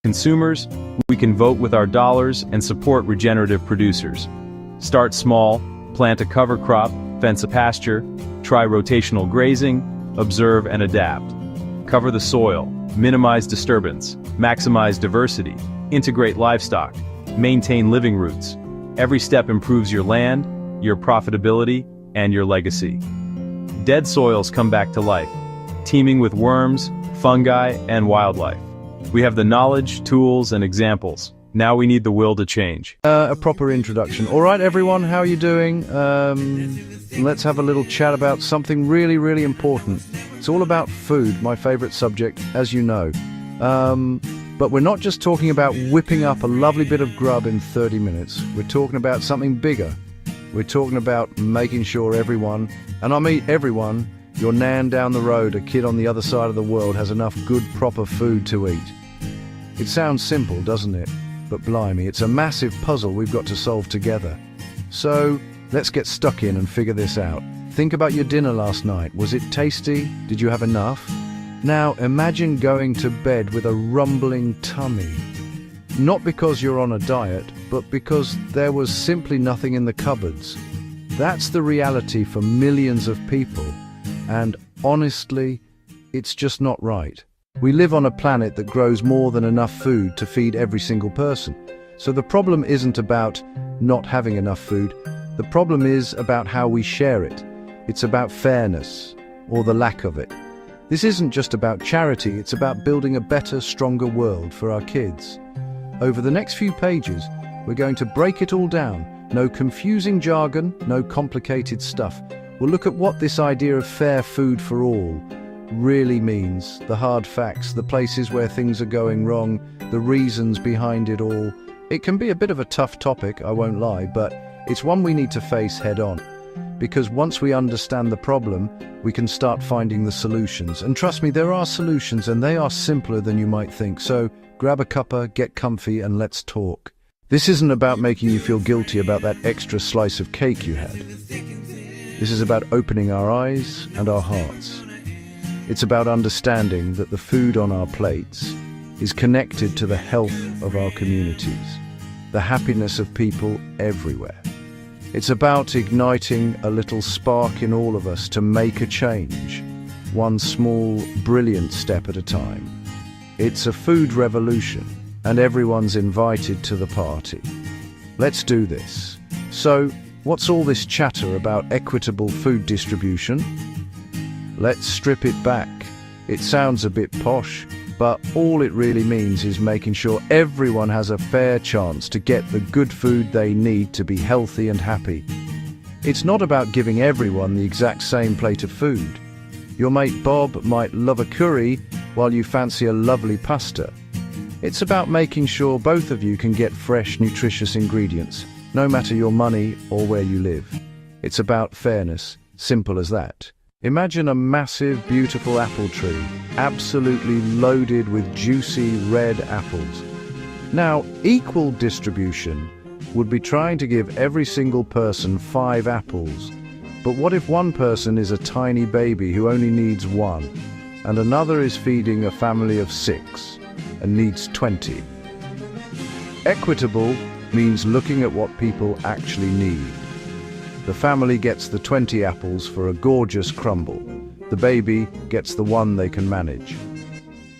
Consumers, we can vote with our dollars and support regenerative producers. Start small, plant a cover crop, fence a pasture, try rotational grazing, observe and adapt. Cover the soil, minimize disturbance, maximize diversity, integrate livestock, maintain living routes. Every step improves your land, your profitability, and your legacy. Dead soils come back to life, teeming with worms, fungi, and wildlife. We have the knowledge, tools, and examples. Now we need the will to change. A proper introduction. All right, everyone, how are you doing? Let's have a little chat about something really, really important. It's all about food, my favorite subject, as you know. But we're not just talking about whipping up a lovely bit of grub in 30 minutes. We're talking about something bigger. We're talking about making sure everyone, and I mean everyone, your nan down the road, a kid on the other side of the world, has enough good, proper food to eat. It sounds simple, doesn't it? But blimey, it's a massive puzzle we've got to solve together. So, let's get stuck in and figure this out. Think about your dinner last night. Was it tasty? Did you have enough? Now, imagine going to bed with a rumbling tummy. Not because you're on a diet, but because there was simply nothing in the cupboards. That's the reality for millions of people. And honestly, it's just not right. We live on a planet that grows more than enough food to feed every single person. So the problem isn't about not having enough food. The problem is about how we share it. It's about fairness, or the lack of it. This isn't just about charity, it's about building a better, stronger world for our kids. Over the next few pages, we're going to break it all down. No confusing jargon, no complicated stuff. We'll look at what this idea of fair food for all really means, the hard facts, the places where things are going wrong, the reasons behind it all. It can be a bit of a tough topic, I won't lie, but it's one we need to face head on. Because once we understand the problem, we can start finding the solutions. And trust me, there are solutions, and they are simpler than you might think. So grab a cuppa, get comfy, and let's talk. This isn't about making you feel guilty about that extra slice of cake you had. This is about opening our eyes and our hearts. It's about understanding that the food on our plates is connected to the health of our communities, the happiness of people everywhere. It's about igniting a little spark in all of us to make a change, one small, brilliant step at a time. It's a food revolution, and everyone's invited to the party. Let's do this. So, what's all this chatter about equitable food distribution? Let's strip it back. It sounds a bit posh, but all it really means is making sure everyone has a fair chance to get the good food they need to be healthy and happy. It's not about giving everyone the exact same plate of food. Your mate Bob might love a curry while you fancy a lovely pasta. It's about making sure both of you can get fresh, nutritious ingredients, no matter your money or where you live. It's about fairness, simple as that. Imagine a massive, beautiful apple tree, absolutely loaded with juicy red apples. Now, equal distribution would be trying to give every single person 5 apples. But what if one person is a tiny baby who only needs 1, and another is feeding a family of 6 and needs 20? Equitable means looking at what people actually need. The family gets the 20 apples for a gorgeous crumble. The baby gets the 1 they can manage.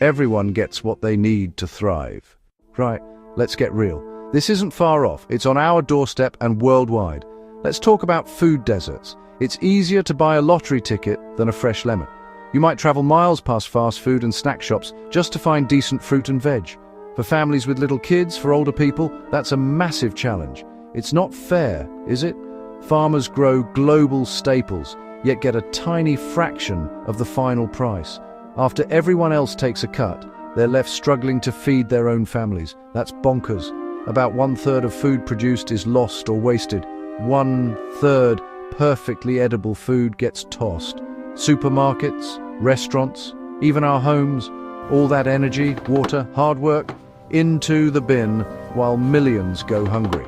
Everyone gets what they need to thrive. Right, let's get real. This isn't far off. It's on our doorstep and worldwide. Let's talk about food deserts. It's easier to buy a lottery ticket than a fresh lemon. You might travel miles past fast food and snack shops just to find decent fruit and veg. For families with little kids, for older people, that's a massive challenge. It's not fair, is it? Farmers grow global staples, yet get a tiny fraction of the final price. After everyone else takes a cut, they're left struggling to feed their own families. That's bonkers. About 1/3 of food produced is lost or wasted. 1/3 perfectly edible food gets tossed. Supermarkets, restaurants, even our homes, all that energy, water, hard work, into the bin while millions go hungry.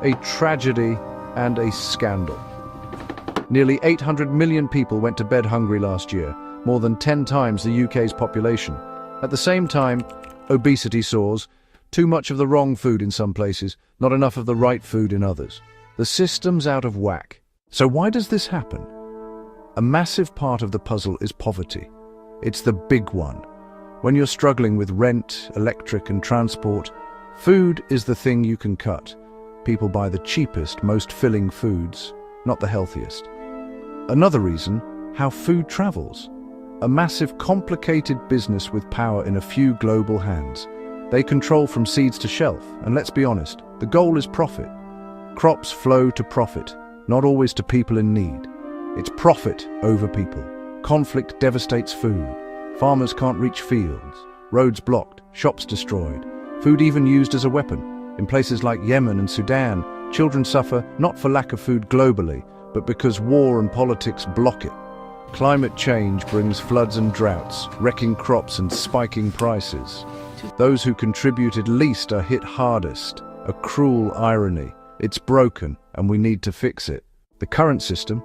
A tragedy and a scandal. Nearly 800 million people went to bed hungry last year, more than 10 times the UK's population. At the same time, Obesity soars. Too much of the wrong food in some places, not enough of the right food in others. The system's out of whack. So why does this happen? A massive part of the puzzle is poverty. It's the big one. When you're struggling with rent, electric, and transport, food is the thing you can cut. People buy the cheapest, most filling foods, not the healthiest. Another reason, how food travels. A massive, complicated business with power in a few global hands. They control from seeds to shelf, and let's be honest, the goal is profit. Crops flow to profit, not always to people in need. It's profit over people. Conflict devastates food. Farmers can't reach fields. Roads blocked, shops destroyed. Food even used as a weapon. In places like Yemen and Sudan, children suffer not for lack of food globally, but because war and politics block it. Climate change brings floods and droughts, wrecking crops and spiking prices. Those who contributed least are hit hardest. A cruel irony. It's broken, and we need to fix it. The current system?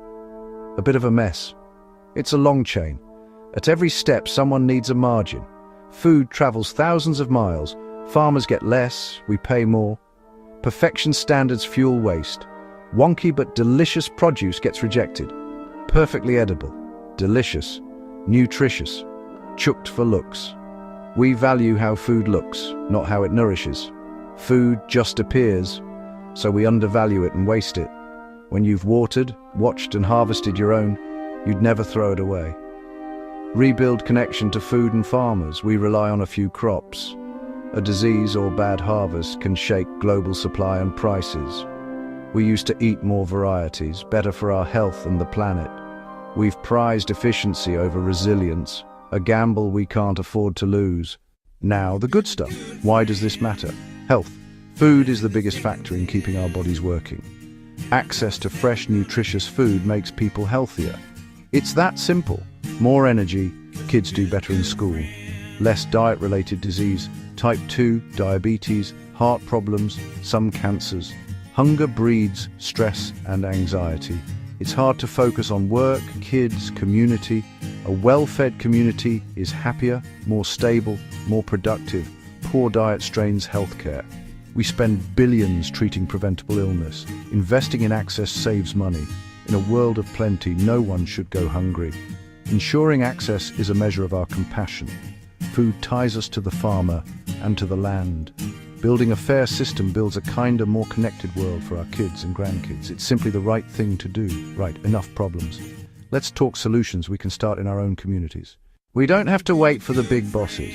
A bit of a mess. It's a long chain. At every step, someone needs a margin. Food travels thousands of miles. Farmers get less, we pay more. Perfection standards fuel waste. Wonky but delicious produce gets rejected. Perfectly edible, delicious, nutritious, chucked for looks. We value how food looks, not how it nourishes. Food just appears, so we undervalue it and waste it. When you've watered, watched and harvested your own, you'd never throw it away. Rebuild connection to food and farmers. We rely on a few crops. A disease or bad harvest can shake global supply and prices. We used to eat more varieties, better for our health and the planet. We've prized efficiency over resilience, a gamble we can't afford to lose. Now, the good stuff. Why does this matter? Health. Food is the biggest factor in keeping our bodies working. Access to fresh, nutritious food makes people healthier. It's that simple. More energy, kids do better in school. Less diet-related disease, type 2, diabetes, heart problems, some cancers. Hunger breeds stress and anxiety. It's hard to focus on work, kids, community. A well-fed community is happier, more stable, more productive. Poor diet strains healthcare. We spend billions treating preventable illness. Investing in access saves money. In a world of plenty, no one should go hungry. Ensuring access is a measure of our compassion. Food ties us to the farmer and to the land. Building a fair system builds a kinder, more connected world for our kids and grandkids. It's simply the right thing to do. Right, enough problems. Let's talk solutions we can start in our own communities. We don't have to wait for the big bosses.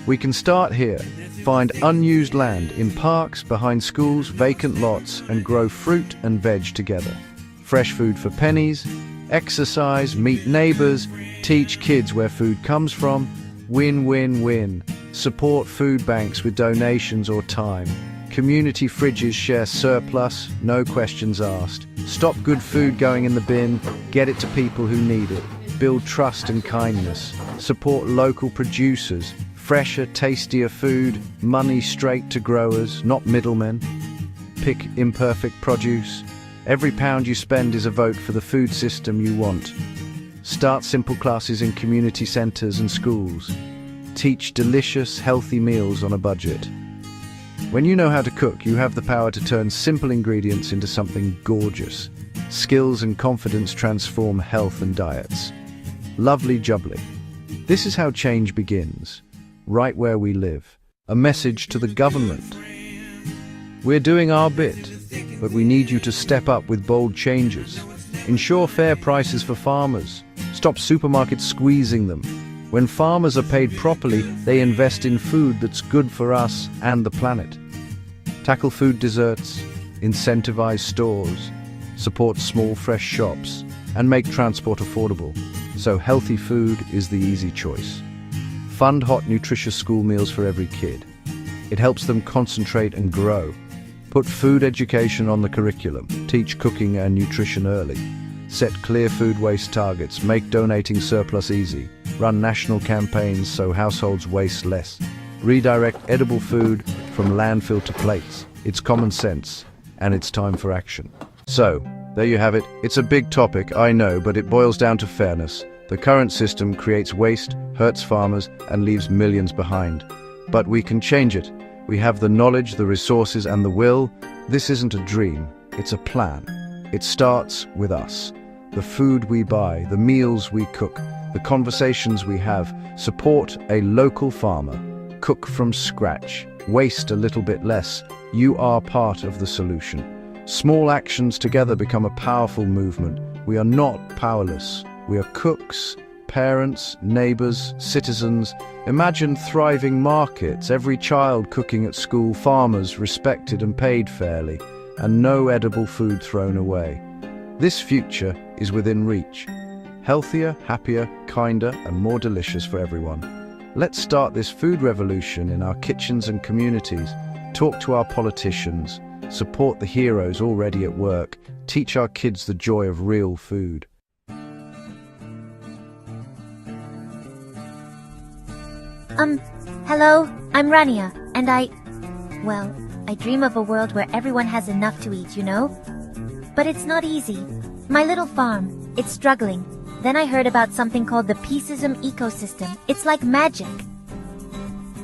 We can start here. Find unused land in parks, behind schools, vacant lots, and grow fruit and veg together. Fresh food for pennies, exercise, meet neighbors, teach kids where food comes from. Win, win, win. Support food banks with donations or time. Community fridges share surplus, no questions asked. Stop good food going in the bin, get it to people who need it. Build trust and kindness. Support local producers. Fresher, tastier food, money straight to growers, not middlemen. Pick imperfect produce. Every pound you spend is a vote for the food system you want. Start simple classes in community centres and schools. Teach delicious, healthy meals on a budget. When you know how to cook, you have the power to turn simple ingredients into something gorgeous. Skills and confidence transform health and diets. Lovely jubbly. This is how change begins, right where we live. A message to the government. We're doing our bit, but we need you to step up with bold changes. Ensure fair prices for farmers. Stop supermarkets squeezing them. When farmers are paid properly, they invest in food that's good for us and the planet. Tackle food deserts, incentivize stores, support small fresh shops, and make transport affordable, so healthy food is the easy choice. Fund hot, nutritious school meals for every kid. It helps them concentrate and grow. Put food education on the curriculum. Teach cooking and nutrition early. Set clear food waste targets. Make donating surplus easy. Run national campaigns so households waste less. Redirect edible food from landfill to plates. It's common sense, and it's time for action. So, there you have it. It's a big topic, I know, but it boils down to fairness. The current system creates waste, hurts farmers, and leaves millions behind. But we can change it. We have the knowledge, the resources, and the will. This isn't a dream, it's a plan. It starts with us. The food we buy, the meals we cook, the conversations we have. Support a local farmer. Cook from scratch. Waste a little bit less. You are part of the solution. Small actions together become a powerful movement. We are not powerless. We are cooks, parents, neighbors, citizens. Imagine thriving markets, every child cooking at school, farmers respected and paid fairly, and no edible food thrown away. This future is within reach. Healthier, happier, kinder, and more delicious for everyone. Let's start this food revolution in our kitchens and communities. Talk to our politicians. Support the heroes already at work. Teach our kids the joy of real food. Hello, I'm Rania, and I dream of a world where everyone has enough to eat, you know? But it's not easy. My little farm, it's struggling. Then I heard about something called the Peacism ecosystem. It's like magic.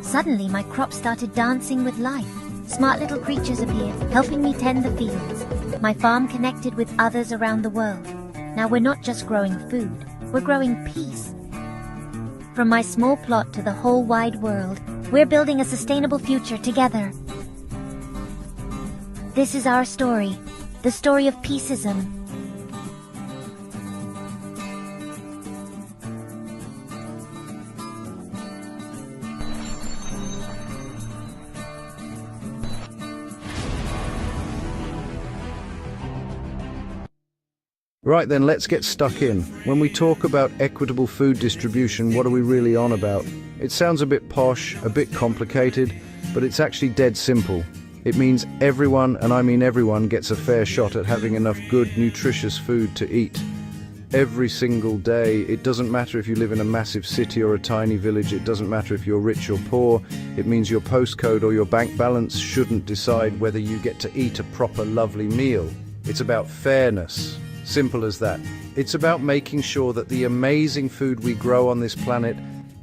Suddenly, my crops started dancing with life. Smart little creatures appeared, helping me tend the fields. My farm connected with others around the world. Now we're not just growing food, we're growing peace. From my small plot to the whole wide world, we're building a sustainable future together. This is our story, the story of Peacism. Right then, let's get stuck in. When we talk about equitable food distribution, what are we really on about? It sounds a bit posh, a bit complicated, but it's actually dead simple. It means everyone, and I mean everyone, gets a fair shot at having enough good, nutritious food to eat. Every single day. It doesn't matter if you live in a massive city or a tiny village. It doesn't matter if you're rich or poor. It means your postcode or your bank balance shouldn't decide whether you get to eat a proper, lovely meal. It's about fairness. Simple as that. It's about making sure that the amazing food we grow on this planet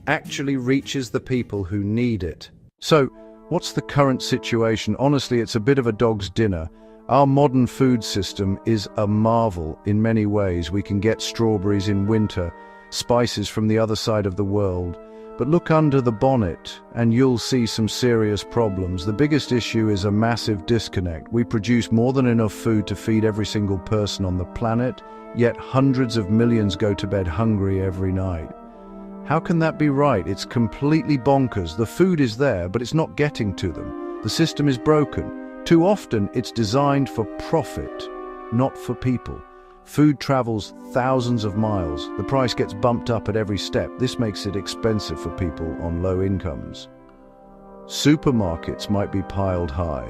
actually reaches the people who need it. So, what's the current situation? Honestly, it's a bit of a dog's dinner. Our modern food system is a marvel in many ways. We can get strawberries in winter, spices from the other side of the world. But look under the bonnet and you'll see some serious problems. The biggest issue is a massive disconnect. We produce more than enough food to feed every single person on the planet, yet hundreds of millions go to bed hungry every night. How can that be right? It's completely bonkers. The food is there, but it's not getting to them. The system is broken. Too often, it's designed for profit, not for people. Food travels thousands of miles. The price gets bumped up at every step. This makes it expensive for people on low incomes. Supermarkets might be piled high,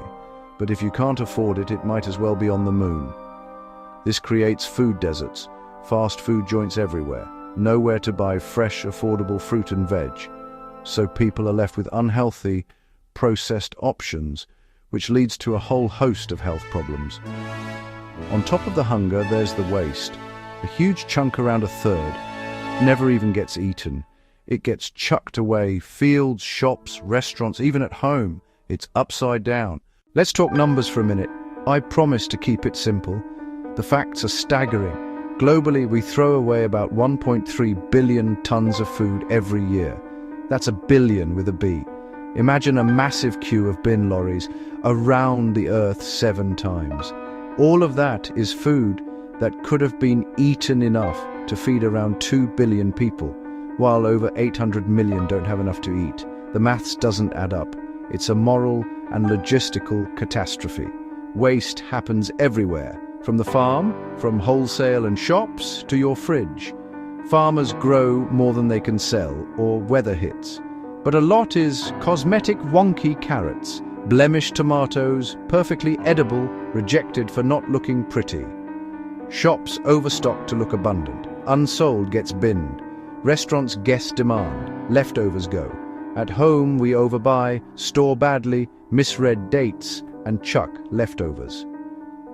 but if you can't afford it, it might as well be on the moon. This creates food deserts, fast food joints everywhere, nowhere to buy fresh, affordable fruit and veg. So people are left with unhealthy, processed options, which leads to a whole host of health problems. On top of the hunger, there's the waste. A huge chunk, around a third, never even gets eaten. It gets chucked away, fields, shops, restaurants, even at home. It's upside down. Let's talk numbers for a minute. I promise to keep it simple. The facts are staggering. Globally, we throw away about 1.3 billion tons of food every year. That's a billion with a B. Imagine a massive queue of bin lorries around the earth 7 times. All of that is food that could have been eaten enough to feed around 2 billion people, while over 800 million don't have enough to eat. The maths doesn't add up. It's a moral and logistical catastrophe. Waste happens everywhere, from the farm, from wholesale and shops, to your fridge. Farmers grow more than they can sell, or weather hits. But a lot is cosmetic wonky carrots, blemished tomatoes, perfectly edible, rejected for not looking pretty. Shops overstock to look abundant. Unsold gets binned. Restaurants guess demand. Leftovers go. At home we overbuy, store badly, misread dates, and chuck leftovers.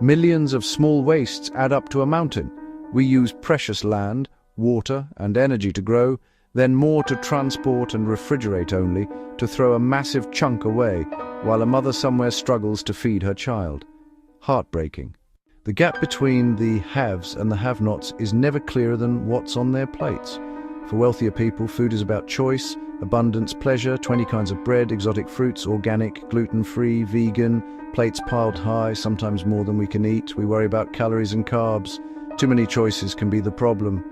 Millions of small wastes add up to a mountain. We use precious land, water, and energy to grow, then more to transport and refrigerate only to throw a massive chunk away, while a mother somewhere struggles to feed her child. Heartbreaking. The gap between the haves and the have-nots is never clearer than what's on their plates. For wealthier people, food is about choice, abundance, pleasure, 20 kinds of bread, exotic fruits, organic, gluten-free, vegan, plates piled high, sometimes more than we can eat. We worry about calories and carbs. Too many choices can be the problem.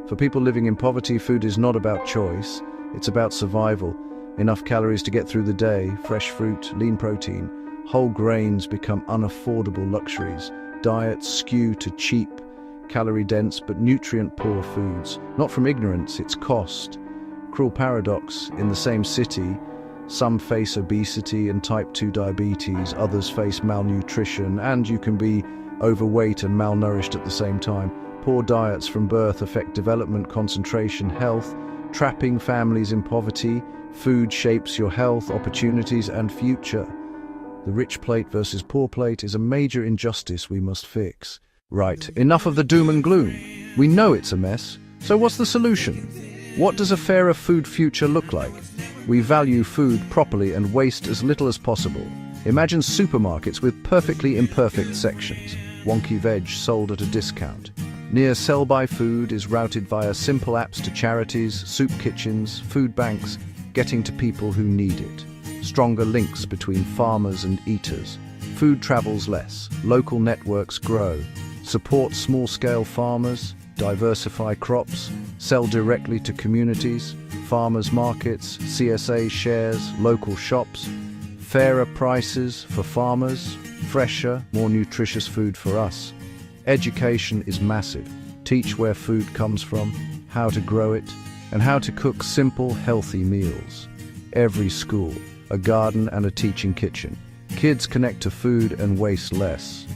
For people living in poverty, food is not about choice, it's about survival. Enough calories to get through the day, fresh fruit, lean protein. Whole grains become unaffordable luxuries. Diets skew to cheap, calorie-dense but nutrient-poor foods. Not from ignorance, it's cost. Cruel paradox, in the same city, some face obesity and type 2 diabetes, others face malnutrition, and you can be overweight and malnourished at the same time. Poor diets from birth affect development, concentration, health, trapping families in poverty. Food shapes your health, opportunities, and future. The rich plate versus poor plate is a major injustice we must fix. Right, enough of the doom and gloom. We know it's a mess, so what's the solution? What does a fairer food future look like? We value food properly and waste as little as possible. Imagine supermarkets with perfectly imperfect sections. Wonky veg sold at a discount. Near sell-by food is routed via simple apps to charities, soup kitchens, food banks, getting to people who need it. Stronger links between farmers and eaters. Food travels less, local networks grow. Support small-scale farmers, diversify crops, sell directly to communities, farmers markets, CSA shares, local shops, fairer prices for farmers, fresher, more nutritious food for us. Education is massive. Teach where food comes from, how to grow it, and how to cook simple, healthy meals. Every school, a garden and a teaching kitchen. Kids connect to food and waste less.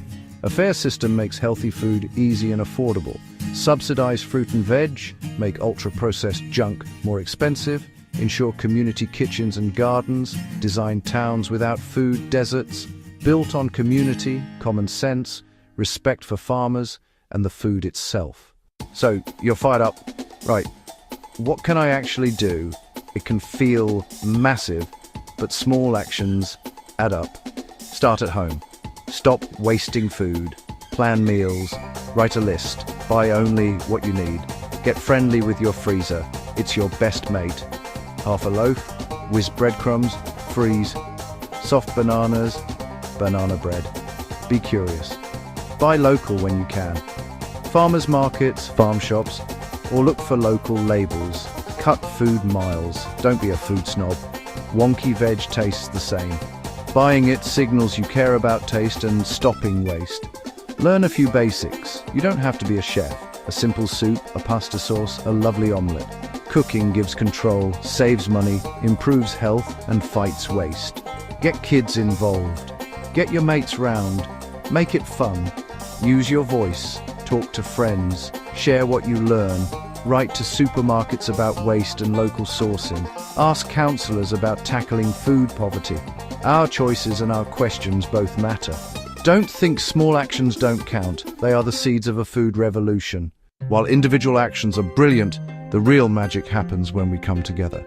A fair system makes healthy food easy and affordable. Subsidize fruit and veg, make ultra-processed junk more expensive, ensure community kitchens and gardens, design towns without food deserts, built on community, common sense, respect for farmers, and the food itself. So, you're fired up. Right, what can I actually do? It can feel massive, but small actions add up. Start at home. Stop wasting food. Plan meals. Write a list. Buy only what you need. Get friendly with your freezer. It's your best mate. Half a loaf, whiz breadcrumbs, freeze. Soft bananas, banana bread. Be curious. Buy local when you can. Farmers markets, farm shops, or look for local labels. Cut food miles. Don't be a food snob. Wonky veg tastes the same. Buying it signals you care about taste and stopping waste. Learn a few basics. You don't have to be a chef. A simple soup, a pasta sauce, a lovely omelette. Cooking gives control, saves money, improves health, and fights waste. Get kids involved. Get your mates round. Make it fun. Use your voice. Talk to friends. Share what you learn. Write to supermarkets about waste and local sourcing. Ask counsellors about tackling food poverty. Our choices and our questions both matter. Don't think small actions don't count. They are the seeds of a food revolution. While individual actions are brilliant, the real magic happens when we come together.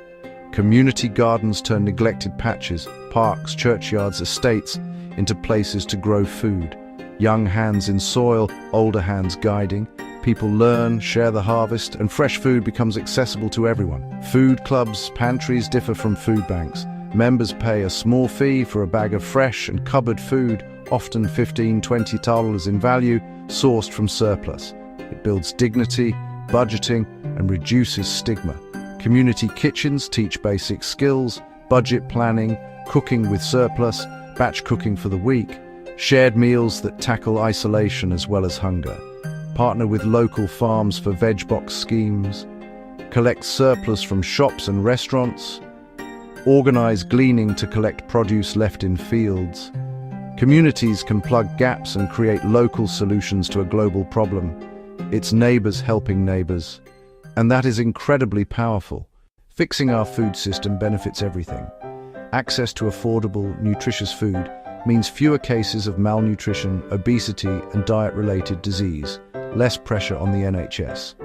Community gardens turn neglected patches, parks, churchyards, estates into places to grow food. Young hands in soil, older hands guiding. People learn, share the harvest, and fresh food becomes accessible to everyone. Food clubs, pantries differ from food banks. Members pay a small fee for a bag of fresh and cupboard food, often $15–20 in value, sourced from surplus. It builds dignity, budgeting, and reduces stigma. Community kitchens teach basic skills, budget planning, cooking with surplus, batch cooking for the week, shared meals that tackle isolation as well as hunger. Partner with local farms for veg box schemes. Collect surplus from shops and restaurants. Organize gleaning to collect produce left in fields. Communities can plug gaps and create local solutions to a global problem. It's neighbors helping neighbors. And that is incredibly powerful. Fixing our food system benefits everything. Access to affordable, nutritious food means fewer cases of malnutrition, obesity, and diet-related disease. Less pressure on the NHS.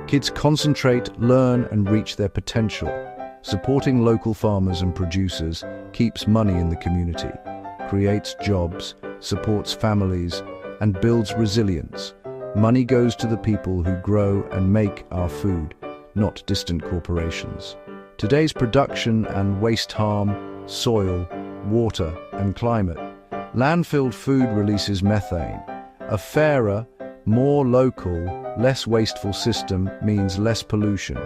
Kids concentrate, learn, and reach their potential. Supporting local farmers and producers keeps money in the community, creates jobs, supports families, and builds resilience. Money goes to the people who grow and make our food, not distant corporations. Today's production and waste harm soil, water, and climate. Landfilled food releases methane. A fairer, more local, less wasteful system means less pollution,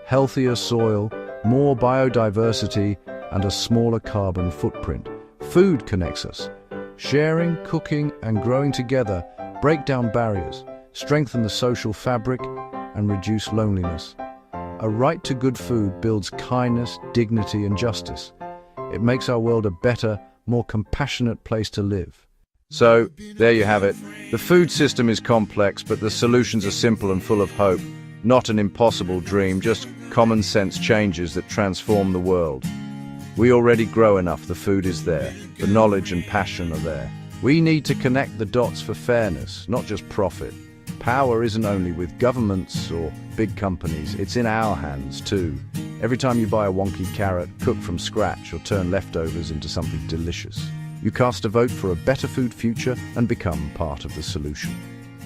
healthier soil, more biodiversity, and a smaller carbon footprint. Food connects us. Sharing, cooking, and growing together break down barriers, strengthen the social fabric, and reduce loneliness. A right to good food builds kindness, dignity, and justice. It makes our world a better, more compassionate place to live. So, there you have it. The food system is complex, but the solutions are simple and full of hope. Not an impossible dream, just common sense changes that transform the world. We already grow enough, the food is there. The knowledge and passion are there. We need to connect the dots for fairness, not just profit. Power isn't only with governments or big companies, it's in our hands too. Every time you buy a wonky carrot, cooked from scratch, or turn leftovers into something delicious, you cast a vote for a better food future and become part of the solution.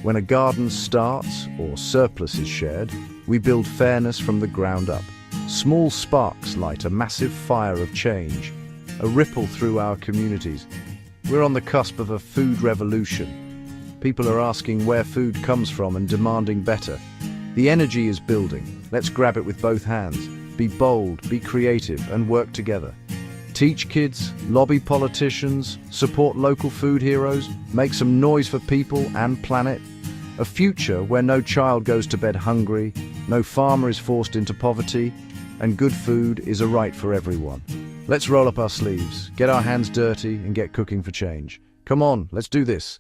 When a garden starts or surplus is shared, we build fairness from the ground up. Small sparks light a massive fire of change, a ripple through our communities. We're on the cusp of a food revolution. People are asking where food comes from and demanding better. The energy is building. Let's grab it with both hands. Be bold, be creative, and work together. Teach kids, lobby politicians, support local food heroes, make some noise for people and planet. A future where no child goes to bed hungry, no farmer is forced into poverty, and good food is a right for everyone. Let's roll up our sleeves, get our hands dirty, and get cooking for change. Come on, let's do this.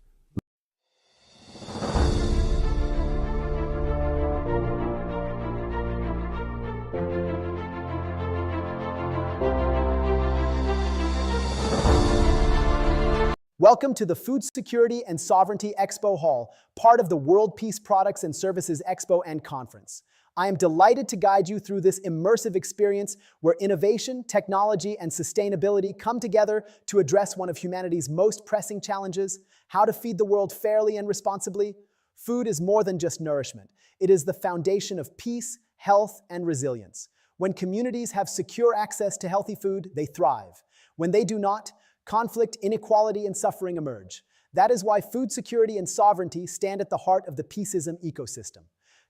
Welcome to the Food Security and Sovereignty Expo Hall, part of the World Peace Products and Services Expo and Conference. I am delighted to guide you through this immersive experience where innovation, technology, and sustainability come together to address one of humanity's most pressing challenges: how to feed the world fairly and responsibly. Food is more than just nourishment. It is the foundation of peace, health, and resilience. When communities have secure access to healthy food, they thrive. When they do not, conflict, inequality, and suffering emerge. That is why food security and sovereignty stand at the heart of the peaceism ecosystem.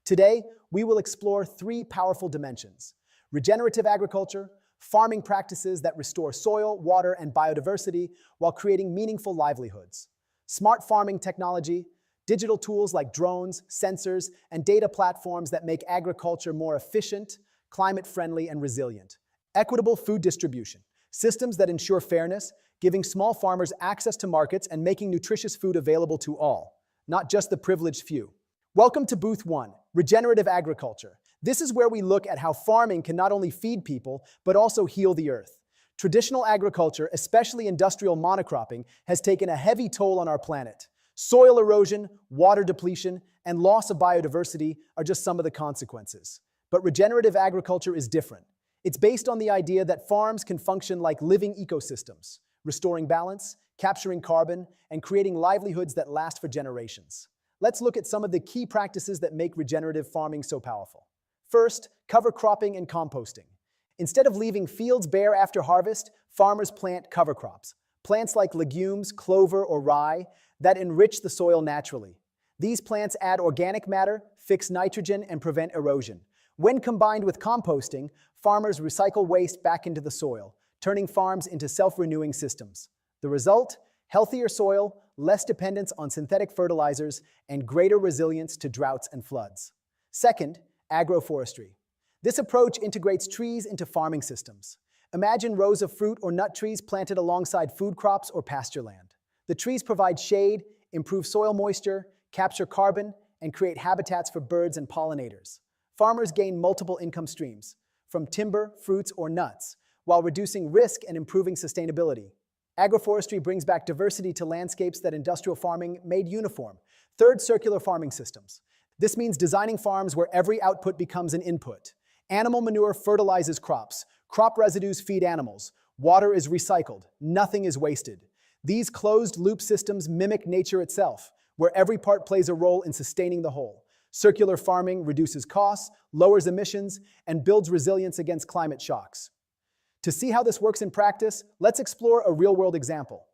Today, we will explore three powerful dimensions: regenerative agriculture, farming practices that restore soil, water, and biodiversity while creating meaningful livelihoods; smart farming technology, digital tools like drones, sensors, and data platforms that make agriculture more efficient, climate-friendly, and resilient; equitable food distribution, systems that ensure fairness, giving small farmers access to markets and making nutritious food available to all, not just the privileged few. Welcome to Booth 1, Regenerative Agriculture. This is where we look at how farming can not only feed people, but also heal the earth. Traditional agriculture, especially industrial monocropping, has taken a heavy toll on our planet. Soil erosion, water depletion, and loss of biodiversity are just some of the consequences. But regenerative agriculture is different. It's based on the idea that farms can function like living ecosystems, restoring balance, capturing carbon, and creating livelihoods that last for generations. Let's look at some of the key practices that make regenerative farming so powerful. First, cover cropping and composting. Instead of leaving fields bare after harvest, farmers plant cover crops, plants like legumes, clover, or rye that enrich the soil naturally. These plants add organic matter, fix nitrogen, and prevent erosion. When combined with composting, farmers recycle waste back into the soil, turning farms into self-renewing systems. The result? Healthier soil, less dependence on synthetic fertilizers, and greater resilience to droughts and floods. Second, agroforestry. This approach integrates trees into farming systems. Imagine rows of fruit or nut trees planted alongside food crops or pasture land. The trees provide shade, improve soil moisture, capture carbon, and create habitats for birds and pollinators. Farmers gain multiple income streams, from timber, fruits, or nuts, while reducing risk and improving sustainability. Agroforestry brings back diversity to landscapes that industrial farming made uniform. Third, circular farming systems. This means designing farms where every output becomes an input. Animal manure fertilizes crops. Crop residues feed animals. Water is recycled. Nothing is wasted. These closed-loop systems mimic nature itself, where every part plays a role in sustaining the whole. Circular farming reduces costs, lowers emissions, and builds resilience against climate shocks. To see how this works in practice, let's explore a real-world example.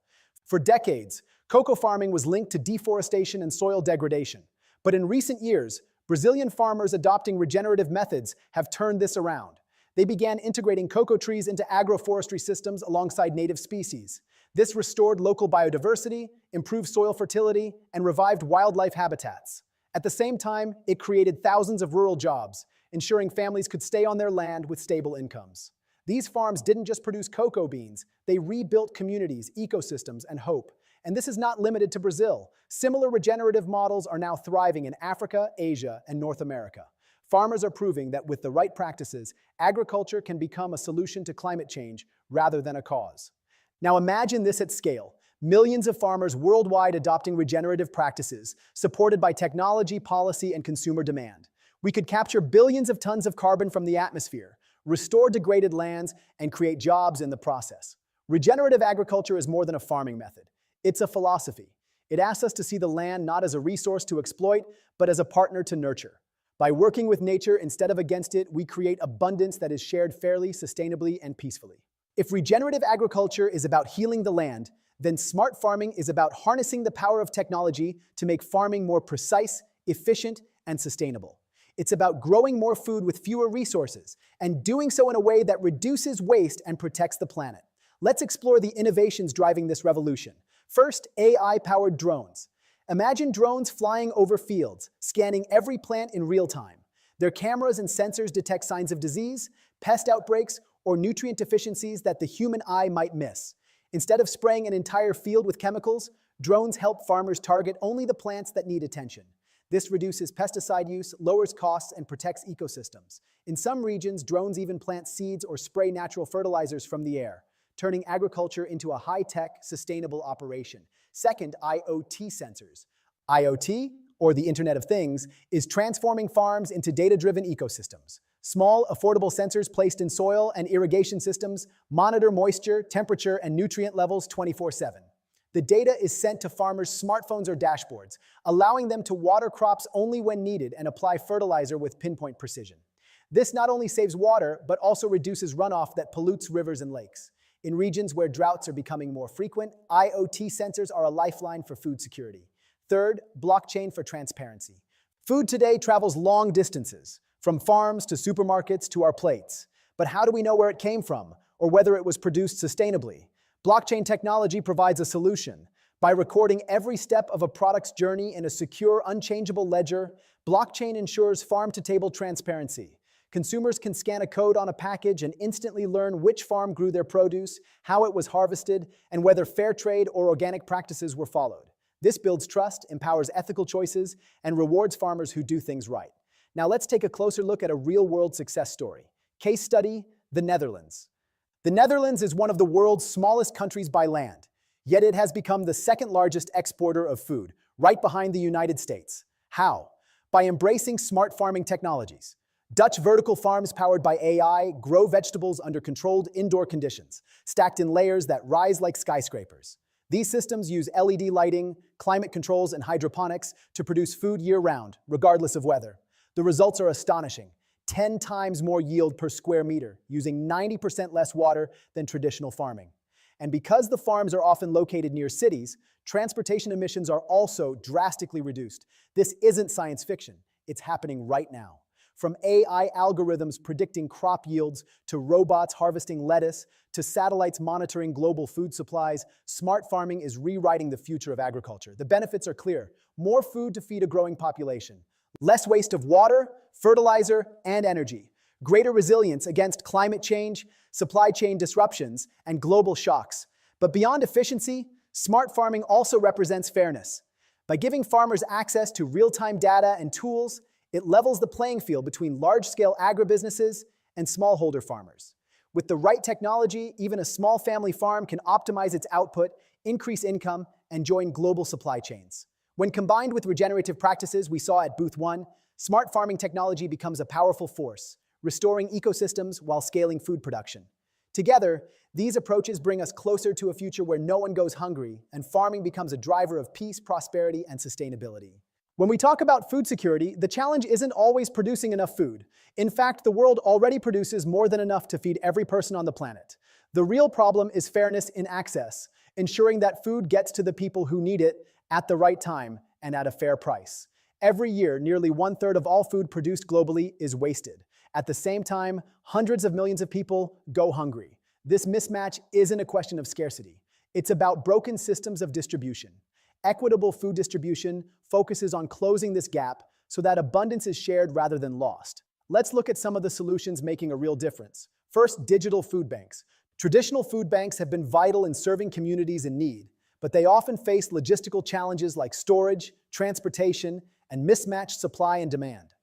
For decades, cocoa farming was linked to deforestation and soil degradation. But in recent years, Brazilian farmers adopting regenerative methods have turned this around. They began integrating cocoa trees into agroforestry systems alongside native species. This restored local biodiversity, improved soil fertility, and revived wildlife habitats. At the same time, it created thousands of rural jobs, ensuring families could stay on their land with stable incomes. These farms didn't just produce cocoa beans, they rebuilt communities, ecosystems, and hope. And this is not limited to Brazil. Similar regenerative models are now thriving in Africa, Asia, and North America. Farmers are proving that with the right practices, agriculture can become a solution to climate change rather than a cause. Now imagine this at scale. Millions of farmers worldwide adopting regenerative practices, supported by technology, policy, and consumer demand. We could capture billions of tons of carbon from the atmosphere, restore degraded lands, and create jobs in the process. Regenerative agriculture is more than a farming method. It's a philosophy. It asks us to see the land not as a resource to exploit, but as a partner to nurture. By working with nature instead of against it, we create abundance that is shared fairly, sustainably, and peacefully. If regenerative agriculture is about healing the land, then smart farming is about harnessing the power of technology to make farming more precise, efficient, and sustainable. It's about growing more food with fewer resources, and doing so in a way that reduces waste and protects the planet. Let's explore the innovations driving this revolution. First, AI-powered drones. Imagine drones flying over fields, scanning every plant in real time. Their cameras and sensors detect signs of disease, pest outbreaks, or nutrient deficiencies that the human eye might miss. Instead of spraying an entire field with chemicals, drones help farmers target only the plants that need attention. This reduces pesticide use, lowers costs, and protects ecosystems. In some regions, drones even plant seeds or spray natural fertilizers from the air, turning agriculture into a high-tech, sustainable operation. Second, IoT sensors. IoT, or the Internet of Things, is transforming farms into data-driven ecosystems. Small, affordable sensors placed in soil and irrigation systems monitor moisture, temperature, and nutrient levels 24/7. The data is sent to farmers' smartphones or dashboards, allowing them to water crops only when needed and apply fertilizer with pinpoint precision. This not only saves water, but also reduces runoff that pollutes rivers and lakes. In regions where droughts are becoming more frequent, IoT sensors are a lifeline for food security. Third, blockchain for transparency. Food today travels long distances, from farms to supermarkets to our plates. But how do we know where it came from, or whether it was produced sustainably? Blockchain technology provides a solution. By recording every step of a product's journey in a secure, unchangeable ledger, blockchain ensures farm-to-table transparency. Consumers can scan a code on a package and instantly learn which farm grew their produce, how it was harvested, and whether fair trade or organic practices were followed. This builds trust, empowers ethical choices, and rewards farmers who do things right. Now let's take a closer look at a real-world success story. Case study, the Netherlands. The Netherlands is one of the world's smallest countries by land, yet it has become the second largest exporter of food, right behind the United States. How? By embracing smart farming technologies. Dutch vertical farms powered by AI grow vegetables under controlled indoor conditions, stacked in layers that rise like skyscrapers. These systems use LED lighting, climate controls, and hydroponics to produce food year-round, regardless of weather. The results are astonishing. 10 times more yield per square meter, using 90% less water than traditional farming. And because the farms are often located near cities, transportation emissions are also drastically reduced. This isn't science fiction. It's happening right now. From AI algorithms predicting crop yields, to robots harvesting lettuce, to satellites monitoring global food supplies, smart farming is rewriting the future of agriculture. The benefits are clear. More food to feed a growing population. Less waste of water, fertilizer, and energy. Greater resilience against climate change, supply chain disruptions, and global shocks. But beyond efficiency, smart farming also represents fairness. By giving farmers access to real-time data and tools, it levels the playing field between large-scale agribusinesses and smallholder farmers. With the right technology, even a small family farm can optimize its output, increase income, and join global supply chains. When combined with regenerative practices we saw at Booth 1, smart farming technology becomes a powerful force, restoring ecosystems while scaling food production. Together, these approaches bring us closer to a future where no one goes hungry and farming becomes a driver of peace, prosperity, and sustainability. When we talk about food security, the challenge isn't always producing enough food. In fact, the world already produces more than enough to feed every person on the planet. The real problem is fairness in access, ensuring that food gets to the people who need it at the right time and at a fair price. Every year, nearly 1/3 of all food produced globally is wasted. At the same time, hundreds of millions of people go hungry. This mismatch isn't a question of scarcity. It's about broken systems of distribution. Equitable food distribution focuses on closing this gap so that abundance is shared rather than lost. Let's look at some of the solutions making a real difference. First, digital food banks. Traditional food banks have been vital in serving communities in need, but they often face logistical challenges like storage, transportation, and mismatched supply and demand.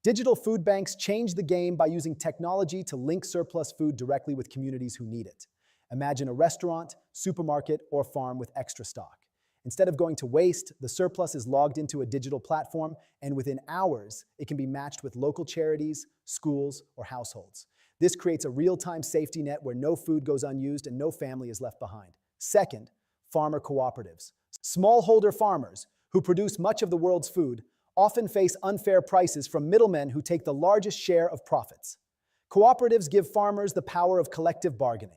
Digital food banks change the game by using technology to link surplus food directly with communities who need it. Imagine a restaurant, supermarket, or farm with extra stock. Instead of going to waste, the surplus is logged into a digital platform, and within hours, it can be matched with local charities, schools, or households. This creates a real-time safety net where no food goes unused and no family is left behind. Second, farmer cooperatives. Smallholder farmers, who produce much of the world's food, often face unfair prices from middlemen who take the largest share of profits. Cooperatives give farmers the power of collective bargaining.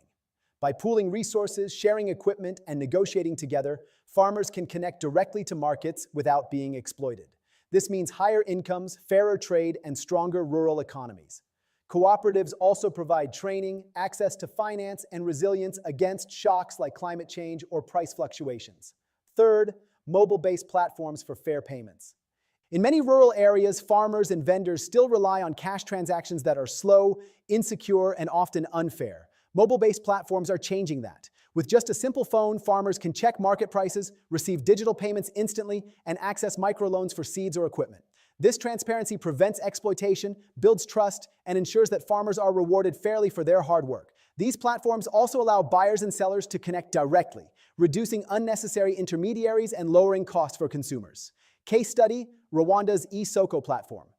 By pooling resources, sharing equipment, and negotiating together, farmers can connect directly to markets without being exploited. This means higher incomes, fairer trade, and stronger rural economies. Cooperatives also provide training, access to finance, and resilience against shocks like climate change or price fluctuations. Third, mobile-based platforms for fair payments. In many rural areas, farmers and vendors still rely on cash transactions that are slow, insecure, and often unfair. Mobile-based platforms are changing that. With just a simple phone, farmers can check market prices, receive digital payments instantly, and access microloans for seeds or equipment. This transparency prevents exploitation, builds trust, and ensures that farmers are rewarded fairly for their hard work. These platforms also allow buyers and sellers to connect directly, reducing unnecessary intermediaries and lowering costs for consumers. Case study, Rwanda's eSoko platform.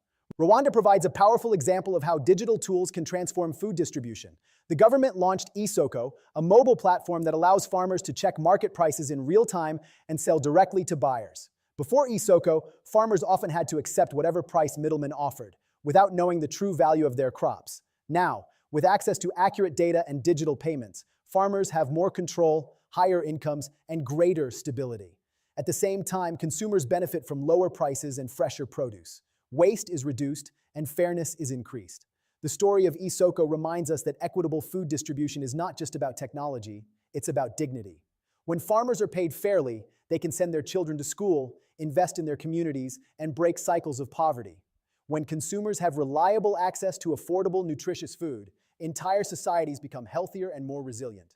Rwanda provides a powerful example of how digital tools can transform food distribution. The government launched eSoko, a mobile platform that allows farmers to check market prices in real time and sell directly to buyers. Before eSoko, farmers often had to accept whatever price middlemen offered, without knowing the true value of their crops. Now, with access to accurate data and digital payments, farmers have more control, higher incomes, and greater stability. At the same time, consumers benefit from lower prices and fresher produce. Waste is reduced, and fairness is increased. The story of eSoko reminds us that equitable food distribution is not just about technology, it's about dignity. When farmers are paid fairly, they can send their children to school, invest in their communities, and break cycles of poverty. When consumers have reliable access to affordable, nutritious food, entire societies become healthier and more resilient.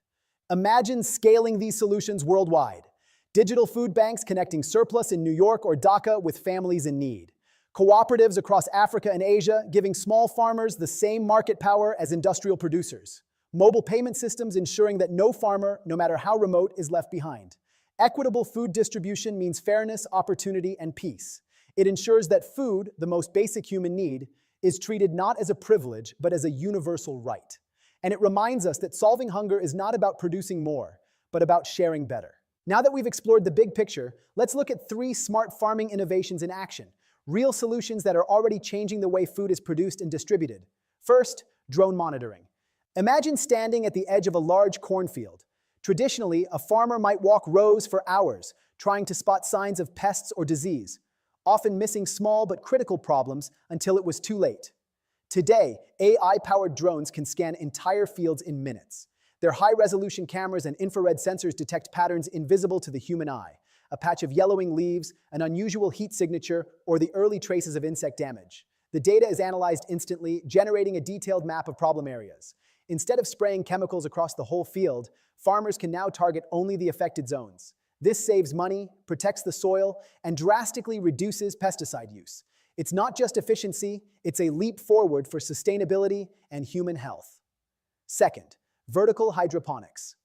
Imagine scaling these solutions worldwide. Digital food banks connecting surplus in New York or Dhaka with families in need. Cooperatives across Africa and Asia giving small farmers the same market power as industrial producers. Mobile payment systems ensuring that no farmer, no matter how remote, is left behind. Equitable food distribution means fairness, opportunity, and peace. It ensures that food, the most basic human need, is treated not as a privilege, but as a universal right. And it reminds us that solving hunger is not about producing more, but about sharing better. Now that we've explored the big picture, let's look at 3 smart farming innovations in action. Real solutions that are already changing the way food is produced and distributed. First, drone monitoring. Imagine standing at the edge of a large cornfield. Traditionally, a farmer might walk rows for hours, trying to spot signs of pests or disease, often missing small but critical problems until it was too late. Today, AI-powered drones can scan entire fields in minutes. Their high-resolution cameras and infrared sensors detect patterns invisible to the human eye. A patch of yellowing leaves, an unusual heat signature, or the early traces of insect damage. The data is analyzed instantly, generating a detailed map of problem areas. Instead of spraying chemicals across the whole field, farmers can now target only the affected zones. This saves money, protects the soil, and drastically reduces pesticide use. It's not just efficiency, it's a leap forward for sustainability and human health. Second, vertical hydroponics.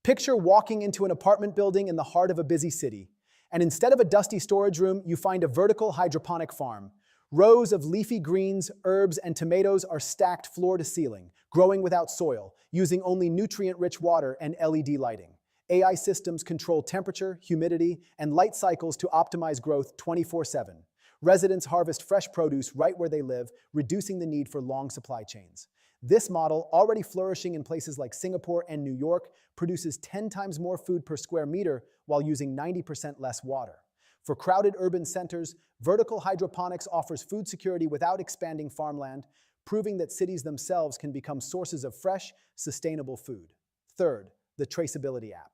Picture walking into an apartment building in the heart of a busy city. And instead of a dusty storage room, you find a vertical hydroponic farm. Rows of leafy greens, herbs, and tomatoes are stacked floor to ceiling, growing without soil, using only nutrient-rich water and LED lighting. AI systems control temperature, humidity, and light cycles to optimize growth 24/7. Residents harvest fresh produce right where they live, reducing the need for long supply chains. This model, already flourishing in places like Singapore and New York, produces 10 times more food per square meter while using 90% less water. For crowded urban centers, vertical hydroponics offers food security without expanding farmland, proving that cities themselves can become sources of fresh, sustainable food. Third, the traceability app.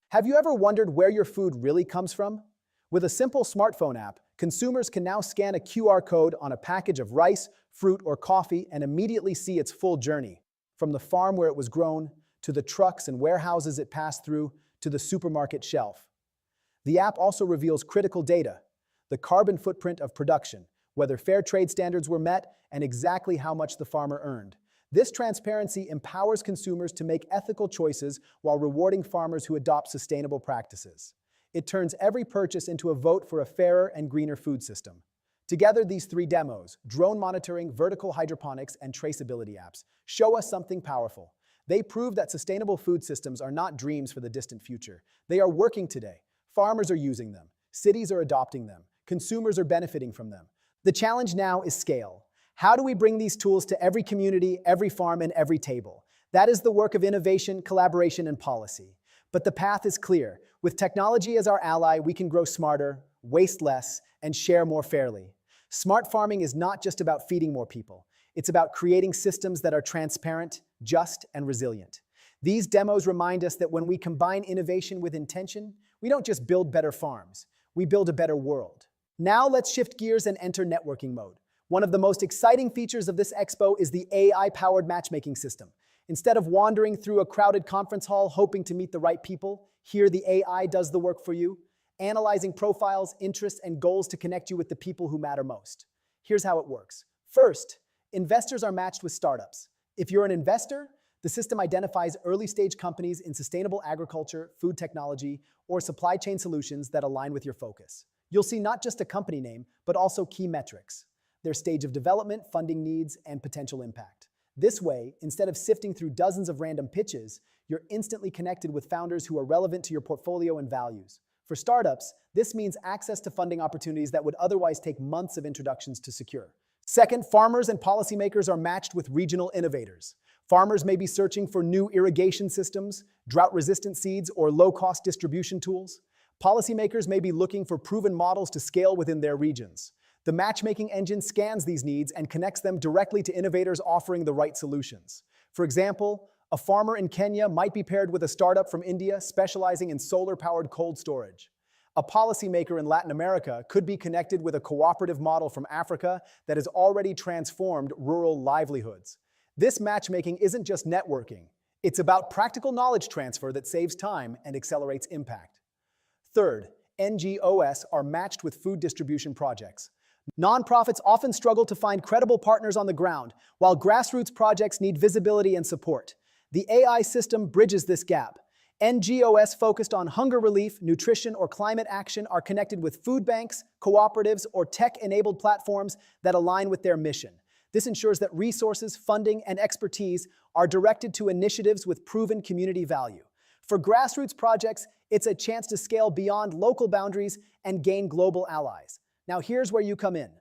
Have you ever wondered where your food really comes from? With a simple smartphone app, consumers can now scan a QR code on a package of rice, fruit, or coffee and immediately see its full journey, from the farm where it was grown, to the trucks and warehouses it passed through, to the supermarket shelf. The app also reveals critical data, the carbon footprint of production, whether fair trade standards were met, and exactly how much the farmer earned. This transparency empowers consumers to make ethical choices while rewarding farmers who adopt sustainable practices. It turns every purchase into a vote for a fairer and greener food system. Together, these three demos, drone monitoring, vertical hydroponics, and traceability apps, show us something powerful. They prove that sustainable food systems are not dreams for the distant future. They are working today. Farmers are using them. Cities are adopting them. Consumers are benefiting from them. The challenge now is scale. How do we bring these tools to every community, every farm, and every table? That is the work of innovation, collaboration, and policy. But the path is clear. With technology as our ally, we can grow smarter, waste less, and share more fairly. Smart farming is not just about feeding more people. It's about creating systems that are transparent, just, and resilient. These demos remind us that when we combine innovation with intention, we don't just build better farms, we build a better world. Now let's shift gears and enter networking mode. One of the most exciting features of this expo is the AI-powered matchmaking system. Instead of wandering through a crowded conference hall hoping to meet the right people, here the AI does the work for you, analyzing profiles, interests, and goals to connect you with the people who matter most. Here's how it works. First, investors are matched with startups. If you're an investor, the system identifies early-stage companies in sustainable agriculture, food technology, or supply chain solutions that align with your focus. You'll see not just a company name, but also key metrics, their stage of development, funding needs, and potential impact. This way, instead of sifting through dozens of random pitches, you're instantly connected with founders who are relevant to your portfolio and values. For startups, this means access to funding opportunities that would otherwise take months of introductions to secure. Second, farmers and policymakers are matched with regional innovators. Farmers may be searching for new irrigation systems, drought-resistant seeds, or low-cost distribution tools. Policymakers may be looking for proven models to scale within their regions. The matchmaking engine scans these needs and connects them directly to innovators offering the right solutions. For example, a farmer in Kenya might be paired with a startup from India specializing in solar-powered cold storage. A policymaker in Latin America could be connected with a cooperative model from Africa that has already transformed rural livelihoods. This matchmaking isn't just networking. It's about practical knowledge transfer that saves time and accelerates impact. Third, NGOs are matched with food distribution projects. Nonprofits often struggle to find credible partners on the ground, while grassroots projects need visibility and support. The AI system bridges this gap. NGOs focused on hunger relief, nutrition, or climate action are connected with food banks, cooperatives, or tech-enabled platforms that align with their mission. This ensures that resources, funding, and expertise are directed to initiatives with proven community value. For grassroots projects, it's a chance to scale beyond local boundaries and gain global allies. Now here's where you come in.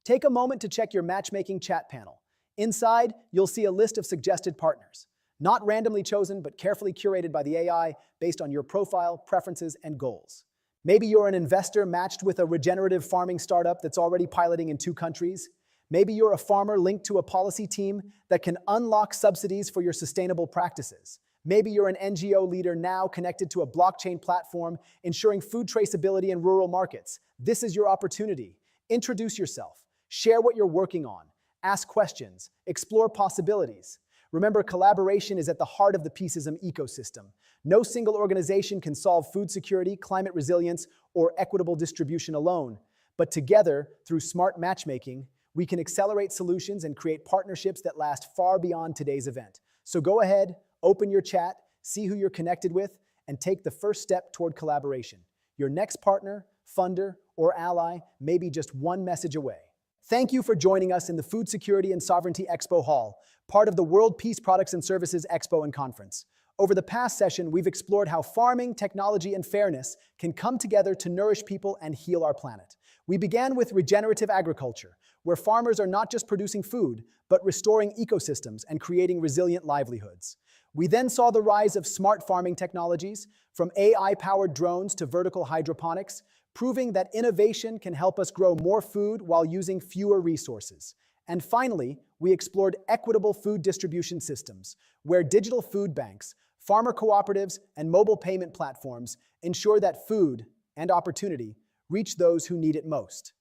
Take a moment to check your matchmaking chat panel. Inside, you'll see a list of suggested partners. Not randomly chosen, but carefully curated by the AI based on your profile, preferences, and goals. Maybe you're an investor matched with a regenerative farming startup that's already piloting in 2 countries. Maybe you're a farmer linked to a policy team that can unlock subsidies for your sustainable practices. Maybe you're an NGO leader now connected to a blockchain platform ensuring food traceability in rural markets. This is your opportunity. Introduce yourself. Share what you're working on. Ask questions. Explore possibilities. Remember, collaboration is at the heart of the Peaceism ecosystem. No single organization can solve food security, climate resilience, or equitable distribution alone. But together, through smart matchmaking, we can accelerate solutions and create partnerships that last far beyond today's event. So go ahead, open your chat, see who you're connected with, and take the first step toward collaboration. your next partner, funder, or ally may be just one message away. Thank you for joining us in the Food Security and Sovereignty Expo Hall, part of the World Peace Products and Services Expo and Conference. Over the past session, we've explored how farming, technology, and fairness can come together to nourish people and heal our planet. We began with regenerative agriculture, where farmers are not just producing food, but restoring ecosystems and creating resilient livelihoods. We then saw the rise of smart farming technologies, from AI-powered drones to vertical hydroponics, proving that innovation can help us grow more food while using fewer resources. And finally, we explored equitable food distribution systems, where digital food banks, farmer cooperatives, and mobile payment platforms ensure that food and opportunity reach those who need it most.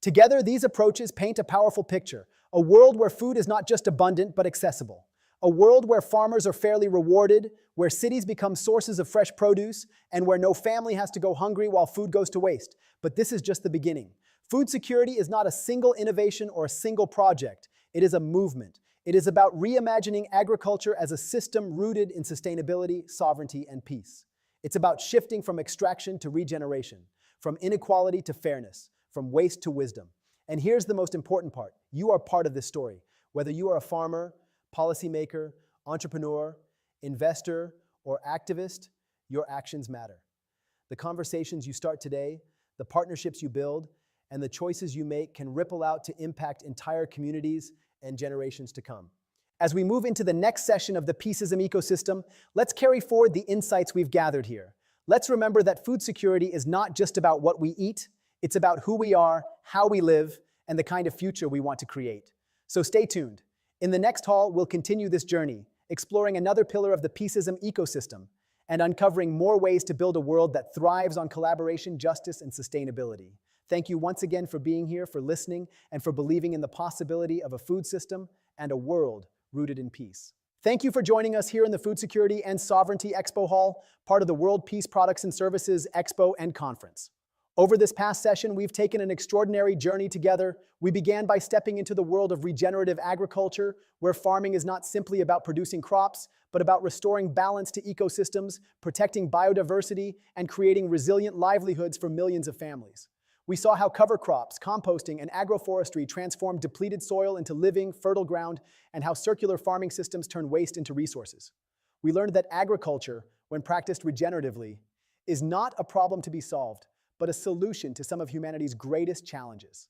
Together, these approaches paint a powerful picture, a world where food is not just abundant but accessible, a world where farmers are fairly rewarded, where cities become sources of fresh produce, and where no family has to go hungry while food goes to waste. But this is just the beginning. Food security is not a single innovation or a single project. It is a movement. It is about reimagining agriculture as a system rooted in sustainability, sovereignty, and peace. It's about shifting from extraction to regeneration, from inequality to fairness, from waste to wisdom. And here's the most important part. You are part of this story. Whether you are a farmer, policymaker, entrepreneur, investor, or activist, your actions matter. The conversations you start today, the partnerships you build, and the choices you make can ripple out to impact entire communities and generations to come. As we move into the next session of the Peaceism ecosystem, let's carry forward the insights we've gathered here. Let's remember that food security is not just about what we eat, it's about who we are, how we live, and the kind of future we want to create. So stay tuned. In the next hall, we'll continue this journey, exploring another pillar of the Peaceism ecosystem and uncovering more ways to build a world that thrives on collaboration, justice, and sustainability. Thank you once again for being here, for listening, and for believing in the possibility of a food system and a world rooted in peace. Thank you for joining us here in the Food Security and Sovereignty Expo Hall, part of the World Peace Products and Services Expo and Conference. Over this past session, we've taken an extraordinary journey together. We began by stepping into the world of regenerative agriculture, where farming is not simply about producing crops, but about restoring balance to ecosystems, protecting biodiversity, and creating resilient livelihoods for millions of families. We saw how cover crops, composting, and agroforestry transform depleted soil into living, fertile ground, and how circular farming systems turn waste into resources. We learned that agriculture, when practiced regeneratively, is not a problem to be solved, but a solution to some of humanity's greatest challenges.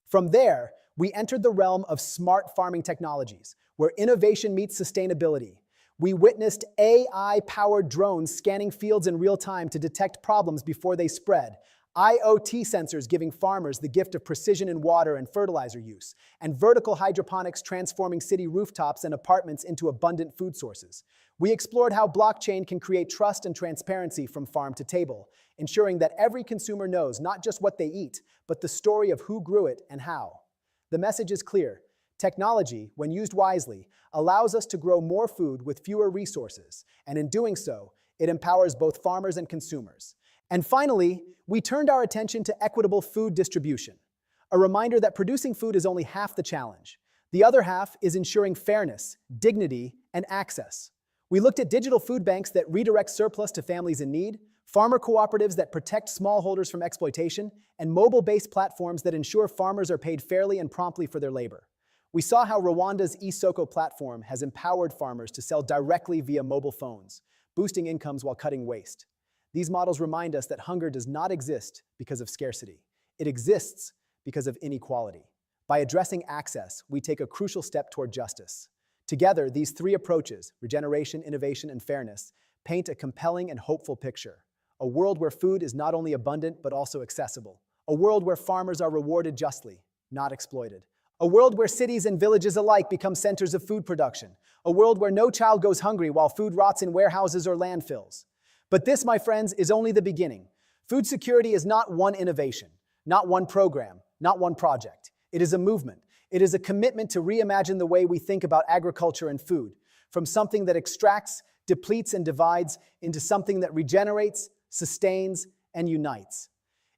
From there, we entered the realm of smart farming technologies, where innovation meets sustainability. We witnessed AI-powered drones scanning fields in real time to detect problems before they spread, IoT sensors giving farmers the gift of precision in water and fertilizer use, and vertical hydroponics transforming city rooftops and apartments into abundant food sources. We explored how blockchain can create trust and transparency from farm to table, ensuring that every consumer knows not just what they eat, but the story of who grew it and how. The message is clear. Technology, when used wisely, allows us to grow more food with fewer resources, and in doing so, it empowers both farmers and consumers. And finally, we turned our attention to equitable food distribution, a reminder that producing food is only half the challenge. The other half is ensuring fairness, dignity, and access. We looked at digital food banks that redirect surplus to families in need, farmer cooperatives that protect smallholders from exploitation, and mobile-based platforms that ensure farmers are paid fairly and promptly for their labor. We saw how Rwanda's eSoko platform has empowered farmers to sell directly via mobile phones, boosting incomes while cutting waste. These models remind us that hunger does not exist because of scarcity. It exists because of inequality. By addressing access, we take a crucial step toward justice. Together, these three approaches, regeneration, innovation, and fairness, paint a compelling and hopeful picture. A world where food is not only abundant, but also accessible. A world where farmers are rewarded justly, not exploited. A world where cities and villages alike become centers of food production. A world where no child goes hungry while food rots in warehouses or landfills. But this, my friends, is only the beginning. Food security is not one innovation, not one program, not one project. It is a movement. It is a commitment to reimagine the way we think about agriculture and food, from something that extracts, depletes, and divides into something that regenerates, sustains, and unites.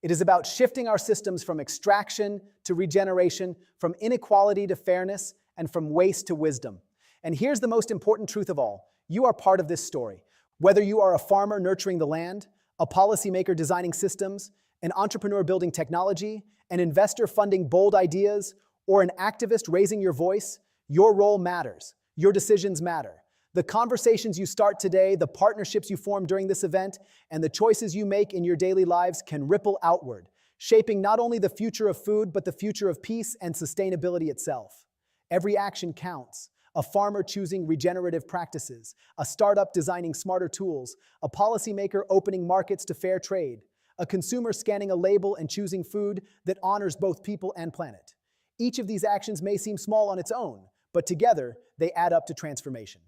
It is about shifting our systems from extraction to regeneration, from inequality to fairness, and from waste to wisdom. And here's the most important truth of all. You are part of this story. Whether you are a farmer nurturing the land, a policymaker designing systems, an entrepreneur building technology, an investor funding bold ideas, or an activist raising your voice, your role matters. Your decisions matter. The conversations you start today, the partnerships you form during this event, and the choices you make in your daily lives can ripple outward, shaping not only the future of food, but the future of peace and sustainability itself. Every action counts. A farmer choosing regenerative practices, a startup designing smarter tools, a policymaker opening markets to fair trade, a consumer scanning a label and choosing food that honors both people and planet. Each of these actions may seem small on its own, but together they add up to transformation.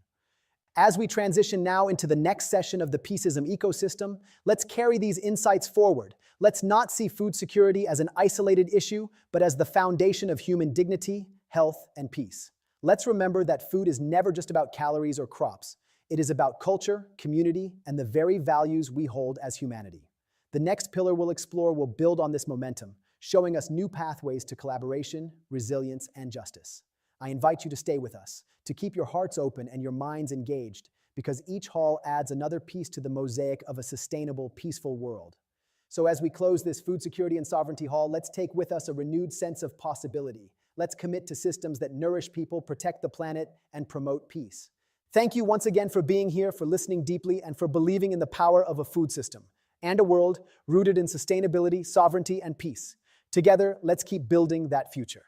As we transition now into the next session of the Peaceism ecosystem, let's carry these insights forward. Let's not see food security as an isolated issue, but as the foundation of human dignity, health, and peace. Let's remember that food is never just about calories or crops. It is about culture, community, and the very values we hold as humanity. The next pillar we'll explore will build on this momentum, showing us new pathways to collaboration, resilience, and justice. I invite you to stay with us, to keep your hearts open and your minds engaged, because each hall adds another piece to the mosaic of a sustainable, peaceful world. So as we close this Food Security and Sovereignty Hall, let's take with us a renewed sense of possibility. Let's commit to systems that nourish people, protect the planet, and promote peace. Thank you once again for being here, for listening deeply, and for believing in the power of a food system and a world rooted in sustainability, sovereignty, and peace. Together, let's keep building that future.